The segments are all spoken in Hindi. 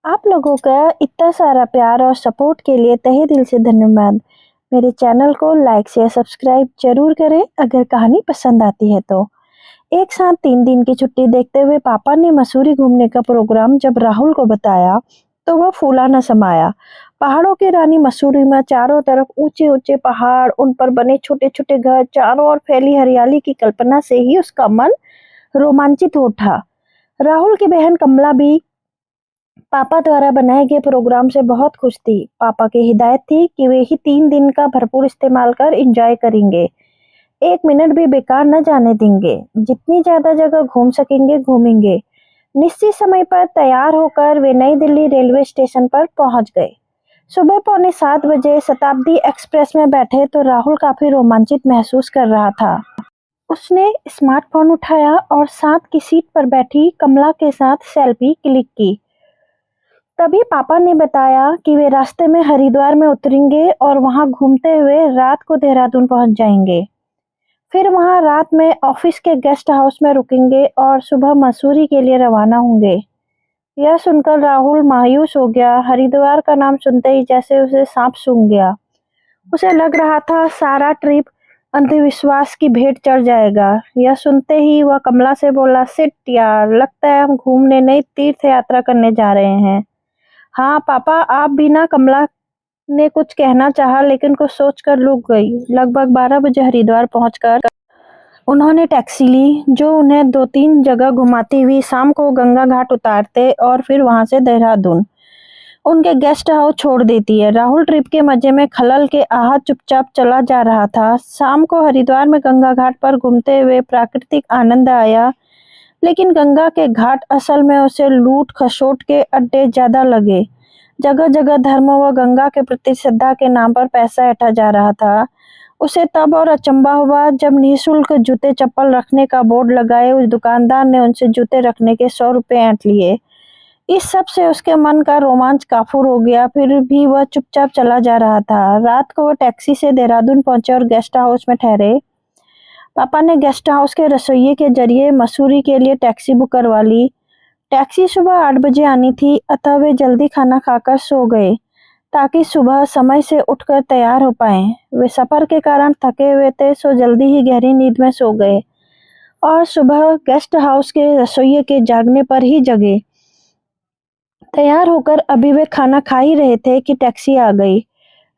आप लोगों का इतना सारा प्यार और सपोर्ट के लिए तहे दिल से धन्यवाद। मेरे चैनल को लाइक शेयर सब्सक्राइब जरूर करें अगर कहानी पसंद आती है तो। एक साथ 3 दिन की छुट्टी देखते हुए पापा ने मसूरी घूमने का प्रोग्राम जब राहुल को बताया तो वह फूला न समाया। पहाड़ों की रानी मसूरी में चारों तरफ ऊंचे ऊंचे पहाड़, उन पर बने छोटे छोटे घर, चारों ओर फैली हरियाली की कल्पना से ही उसका मन रोमांचित हो उठा। राहुल की बहन कमला भी पापा द्वारा बनाए गए प्रोग्राम से बहुत खुश थी। पापा की हिदायत थी कि वे ही 3 दिन का भरपूर इस्तेमाल कर एंजॉय करेंगे, एक मिनट भी बेकार न जाने देंगे। जितनी ज्यादा जगह घूम सकेंगे घूमेंगे। निश्चित समय पर तैयार होकर वे नई दिल्ली रेलवे स्टेशन पर पहुंच गए। सुबह पौने 7 बजे शताब्दी एक्सप्रेस में बैठे तो राहुल काफी रोमांचित महसूस कर रहा था। उसने स्मार्टफोन उठाया और साथ की सीट पर बैठी कमला के साथ सेल्फी क्लिक की। तभी पापा ने बताया कि वे रास्ते में हरिद्वार में उतरेंगे और वहां घूमते हुए रात को देहरादून पहुंच जाएंगे। फिर वहां रात में ऑफिस के गेस्ट हाउस में रुकेंगे और सुबह मसूरी के लिए रवाना होंगे। यह सुनकर राहुल मायूस हो गया। हरिद्वार का नाम सुनते ही जैसे उसे सांप सूंघ गया। उसे लग रहा था सारा ट्रिप अंधविश्वास की भेंट चढ़ जाएगा। यह सुनते ही वह कमला से बोला, सिट यार, लगता है हम घूमने नहीं तीर्थ यात्रा करने जा रहे हैं। हाँ पापा, आप भी ना। कमला ने कुछ कहना चाहा लेकिन कुछ सोचकर रुक गई। लगभग 12 बजे हरिद्वार पहुंचकर उन्होंने टैक्सी ली जो उन्हें 2-3 जगह घुमाती हुई शाम को गंगा घाट उतारते और फिर वहां से देहरादून उनके गेस्ट हाउस छोड़ देती है। राहुल ट्रिप के मजे में खलल के आहत चुपचाप चला जा रहा था। शाम को हरिद्वार में गंगा घाट पर घूमते हुए प्राकृतिक आनंद आया, लेकिन गंगा के घाट असल में उसे लूट खसोट के अड्डे ज्यादा लगे। जगह जगह धर्म व गंगा के प्रति श्रद्धा के नाम पर पैसा ऐंठा जा रहा था। उसे तब और अचंभा हुआ जब निःशुल्क जूते चप्पल रखने का बोर्ड लगाए उस दुकानदार ने उनसे जूते रखने के 100 रुपए ऐंठ लिए। इस सब से उसके मन का रोमांच काफूर हो गया, फिर भी वह चुपचाप चला जा रहा था। रात को वह टैक्सी से देहरादून पहुंचे और गेस्ट हाउस में ठहरे। पापा ने गेस्ट हाउस के रसोइये के जरिए मसूरी के लिए टैक्सी बुक करवा ली। टैक्सी सुबह 8 बजे आनी थी, अतः वे जल्दी खाना खाकर सो गए ताकि सुबह समय से उठकर तैयार हो पाएं। वे सफर के कारण थके हुए थे, सो जल्दी ही गहरी नींद में सो गए और सुबह गेस्ट हाउस के रसोइये के जागने पर ही जगे। तैयार होकर अभी वे खाना खा ही रहे थे कि टैक्सी आ गई।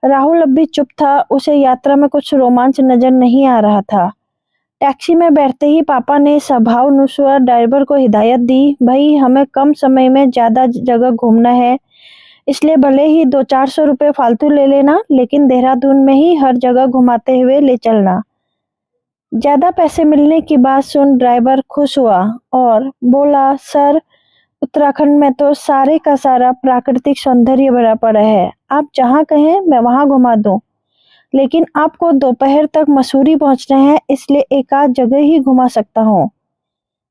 राहुल अब भी चुप था। उसे यात्रा में कुछ रोमांच नजर नहीं आ रहा था। टैक्सी में बैठते ही पापा ने स्वभावानुसार ड्राइवर को हिदायत दी, भाई हमें कम समय में ज्यादा जगह घूमना है, इसलिए भले ही 200-400 रुपए फालतू ले लेना, लेकिन देहरादून में ही हर जगह घुमाते हुए ले चलना। ज्यादा पैसे मिलने की बात सुन ड्राइवर खुश हुआ और बोला, सर, उत्तराखंड में तो सारे का सारा प्राकृतिक सौंदर्य भरा पड़ा है। आप जहाँ कहें मैं वहाँ घुमा दूँ, लेकिन आपको दोपहर तक मसूरी पहुंचना है, इसलिए एक आध जगह ही घुमा सकता हूँ।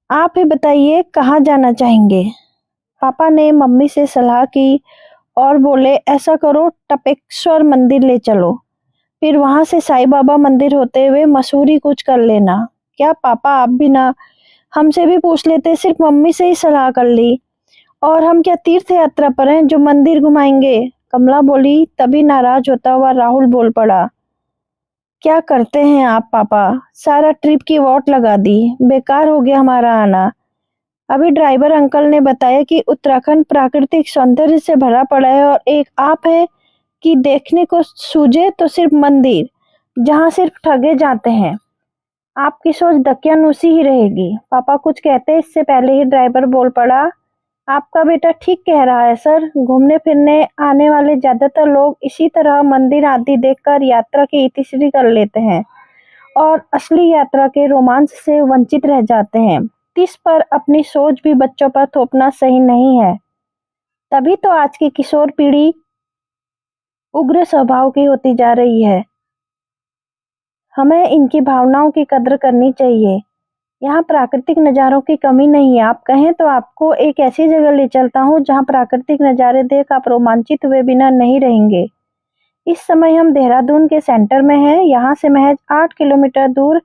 आप ही बताइए कहाँ जाना चाहेंगे। पापा ने मम्मी से सलाह की और बोले, ऐसा करो, टपेश्वर मंदिर ले चलो, फिर वहां से साईं बाबा मंदिर होते हुए मसूरी कूच कर लेना। क्या पापा, आप भी ना हमसे भी पूछ लेते, सिर्फ मम्मी से ही सलाह कर ली। और हम क्या तीर्थ यात्रा पर हैं जो मंदिर घुमाएंगे। कमला बोली। तभी नाराज होता हुआ राहुल बोल पड़ा, क्या करते हैं आप पापा, सारा ट्रिप की वॉट लगा दी, बेकार हो गया हमारा आना। अभी ड्राइवर अंकल ने बताया कि उत्तराखंड प्राकृतिक सौंदर्य से भरा पड़ा है और एक आप है कि देखने को सूझे तो सिर्फ मंदिर, जहाँ सिर्फ ठगे जाते हैं। आपकी सोच दकियानूसी ही रहेगी। पापा कुछ कहते इससे पहले ही ड्राइवर बोल पड़ा, आपका बेटा ठीक कह रहा है सर, घूमने फिरने आने वाले ज्यादातर लोग इसी तरह मंदिर आदि देखकर यात्रा की इतिश्री कर लेते हैं और असली यात्रा के रोमांच से वंचित रह जाते हैं। इस पर अपनी सोच भी बच्चों पर थोपना सही नहीं है। तभी तो आज की किशोर पीढ़ी उग्र स्वभाव की होती जा रही है। हमें इनकी भावनाओं की कद्र करनी चाहिए। यहाँ प्राकृतिक नज़ारों की कमी नहीं है। आप कहें तो आपको एक ऐसी जगह ले चलता हूँ जहाँ प्राकृतिक नज़ारे देख आप रोमांचित हुए बिना नहीं रहेंगे। इस समय हम देहरादून के सेंटर में हैं। यहाँ से महज 8 किलोमीटर दूर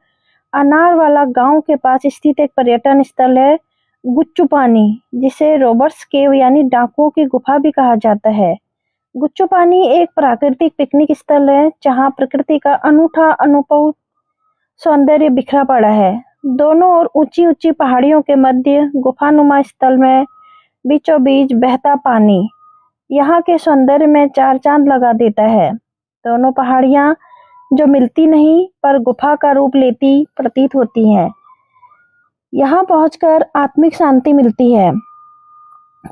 अनारवाला गांव के पास स्थित एक पर्यटन स्थल है गुच्चू पानी, जिसे रॉबर्ट्स केव यानी डाकुओं की गुफा भी कहा जाता है। गुच्चू पानी एक प्राकृतिक पिकनिक स्थल है जहां प्रकृति का अनूठा अनुभव सौंदर्य बिखरा पड़ा है। दोनों ओर ऊंची ऊंची पहाड़ियों के मध्य गुफानुमा स्थल में बीचों बीच बहता पानी यहाँ के सौंदर्य में चार चांद लगा देता है। दोनों पहाड़ियां जो मिलती नहीं पर गुफा का रूप लेती प्रतीत होती हैं। यहाँ पहुंचकर आत्मिक शांति मिलती है।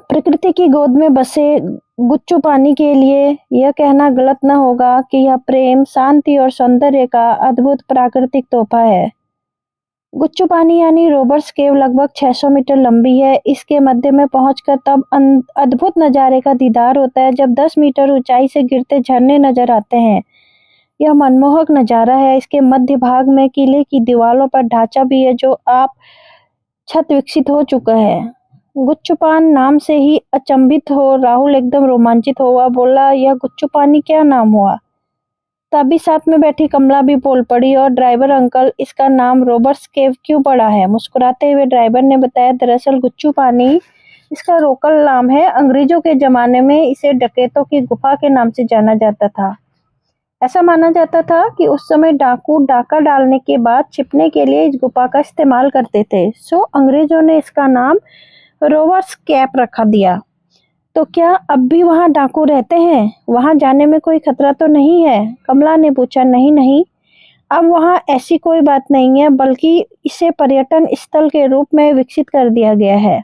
प्रकृति की गोद में बसे गुच्चू पानी के लिए यह कहना गलत न होगा कि यह प्रेम, शांति और सौंदर्य का अद्भुत प्राकृतिक तोहफा है। गुच्चू पानी यानी रॉबर्ट्स केव लगभग 600 मीटर लंबी है। इसके मध्य में पहुंचकर तब अद्भुत नज़ारे का दीदार होता है जब 10 मीटर ऊंचाई से गिरते झरने नजर आते हैं। यह मनमोहक नज़ारा है। इसके मध्य भाग में किले की दीवारों पर ढांचा भी है जो आप छत विकसित हो चुका है। गुच्चूपान नाम से ही अचंभित हो राहुल एकदम रोमांचित हुआ, बोला, यह गुच्चू पानी क्या नाम हुआ? तभी साथ में बैठी कमला भी बोल पड़ी, और ड्राइवर अंकल, इसका नाम रॉबर्ट्स केव क्यों पड़ा है? मुस्कुराते हुए ड्राइवर ने बताया, दरअसल गुच्चू पानी इसका लोकल नाम है। अंग्रेजों के जमाने में इसे डकैतों की गुफा के नाम से जाना जाता था। ऐसा माना जाता था कि उस समय डाकू डाका डालने के बाद छिपने के लिए इस गुफा का इस्तेमाल करते थे। सो अंग्रेजों ने इसका नाम रॉबर्ट्स केव रखा दिया। तो क्या अब भी वहाँ डाकू रहते हैं? वहाँ जाने में कोई खतरा तो नहीं है? कमला ने पूछा। नहीं नहीं, अब वहाँ ऐसी कोई बात नहीं है, बल्कि इसे पर्यटन स्थल के रूप में विकसित कर दिया गया है।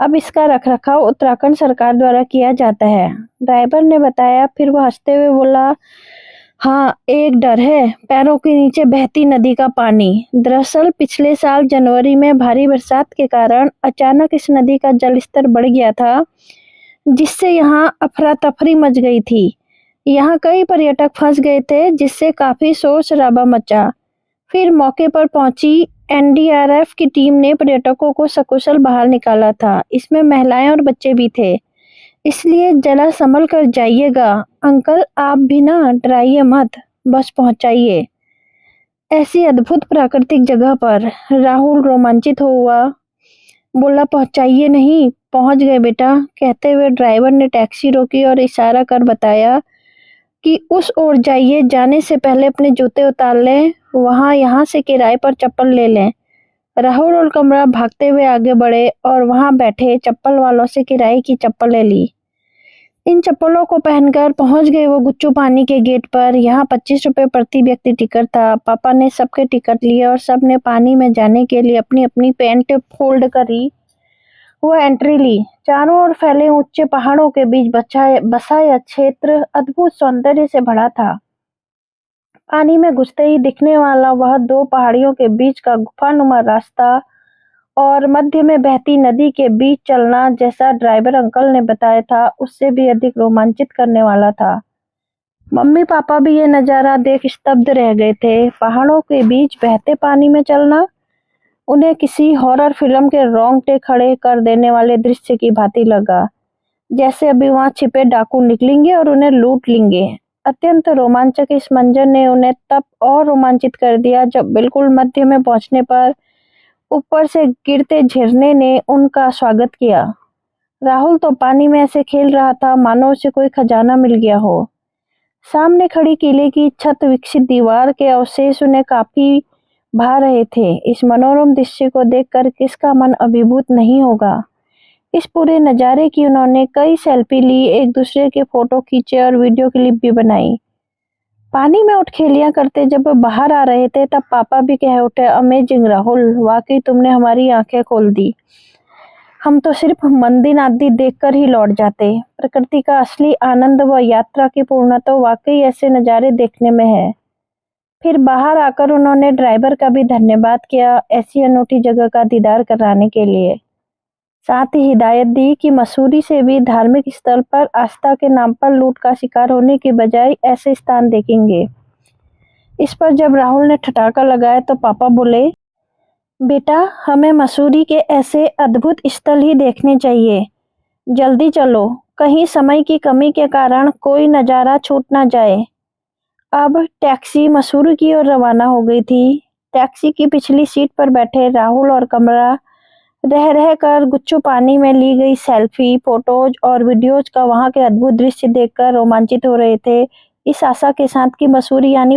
अब इसका रखरखाव उत्तराखंड सरकार द्वारा किया जाता है, ड्राइवर ने बताया। फिर वह हंसते हुए बोला, हाँ, एक डर है, पैरों के नीचे बहती नदी का पानी। दरअसल पिछले साल जनवरी में भारी बरसात के कारण अचानक इस नदी का जलस्तर बढ़ गया था, जिससे यहाँ अफरा तफरी मच गई थी। यहाँ कई पर्यटक फंस गए थे, जिससे काफी शोर शराबा मचा। फिर मौके पर पहुंची एनडीआरएफ की टीम ने पर्यटकों को सकुशल बाहर निकाला था। इसमें महिलाएं और बच्चे भी थे, इसलिए जरा संभल कर जाइएगा। अंकल, आप भी ना डराइए मत, बस पहुंचाइए। ऐसी अद्भुत प्राकृतिक जगह पर राहुल रोमांचित हुआ, बोला, पहुंचाइए नहीं, पहुंच गए बेटा। कहते हुए ड्राइवर ने टैक्सी रोकी और इशारा कर बताया कि उस ओर जाइए। जाने से पहले अपने जूते उतार लें, वहां यहाँ से किराए पर चप्पल ले लें। राहुल और कमरा भागते हुए आगे बढ़े और वहां बैठे चप्पल वालों से किराए की चप्पलें ली। इन चप्पलों को पहनकर पहुंच गए वो गुच्चू पानी के गेट पर। यहाँ 25 रुपए प्रति व्यक्ति टिकट था। पापा ने सबके टिकट लिए और सब ने पानी में जाने के लिए अपनी अपनी पैंट फोल्ड करी। वो एंट्री ली। चारों ओर फैले ऊंचे पहाड़ों के बीच बसा यह क्षेत्र अद्भुत सौंदर्य से भरा था। पानी में घुसते ही दिखने वाला वह दो पहाड़ियों के बीच का गुफानुमा रास्ता और मध्य में बहती नदी के बीच चलना, जैसा ड्राइवर अंकल ने बताया था, उससे भी अधिक रोमांचित करने वाला था। मम्मी पापा भी ये नज़ारा देख स्तब्ध रह गए थे। पहाड़ों के बीच बहते पानी में चलना उन्हें किसी हॉरर फिल्म के रोंगटे खड़े कर देने वाले दृश्य की भांति लगा, जैसे अभी वहां छिपे डाकू निकलेंगे और उन्हें लूट लेंगे। अत्यंत रोमांचक इस मंजर ने उन्हें तब और रोमांचित कर दिया जब बिल्कुल मध्य में पहुंचने पर ऊपर से गिरते झरने ने उनका स्वागत किया। राहुल तो पानी में ऐसे खेल रहा था मानो उसे कोई खजाना मिल गया हो। सामने खड़ी किले की छत विकसित दीवार के अवशेष उन्हें काफी भा रहे थे। इस मनोरम दृश्य को देखकर किसका मन अभिभूत नहीं होगा। इस पूरे नज़ारे की उन्होंने कई सेल्फी ली, एक दूसरे के फोटो खींचे और वीडियो क्लिप भी बनाई। पानी में उठखेलियां करते जब बाहर आ रहे थे तब पापा भी कह उठे, अमेजिंग राहुल, वाकई तुमने हमारी आंखें खोल दी। हम तो सिर्फ मंदिर आदि देखकर ही लौट जाते। प्रकृति का असली आनंद व यात्रा की पूर्णता वाकई ऐसे नज़ारे देखने में है। फिर बाहर आकर उन्होंने ड्राइवर का भी धन्यवाद किया ऐसी अनूठी जगह का दीदार कराने के लिए। साथ ही हिदायत दी कि मसूरी से भी धार्मिक स्थल पर आस्था के नाम पर लूट का शिकार होने की बजाय ऐसे स्थान देखेंगे। इस पर जब राहुल ने ठठाका लगाया तो पापा बोले, बेटा, हमें मसूरी के ऐसे अद्भुत स्थल ही देखने चाहिए। जल्दी चलो, कहीं समय की कमी के कारण कोई नज़ारा छूट ना जाए। अब टैक्सी मसूरी की ओर रवाना हो गई थी। टैक्सी की पिछली सीट पर बैठे राहुल और कमला रह रह कर गुच्चू पानी में ली गई सेल्फी, फोटोज और वीडियोज का वहां के अद्भुत दृश्य देखकर रोमांचित हो रहे थे। इस आशा के साथ कि मसूरी यानी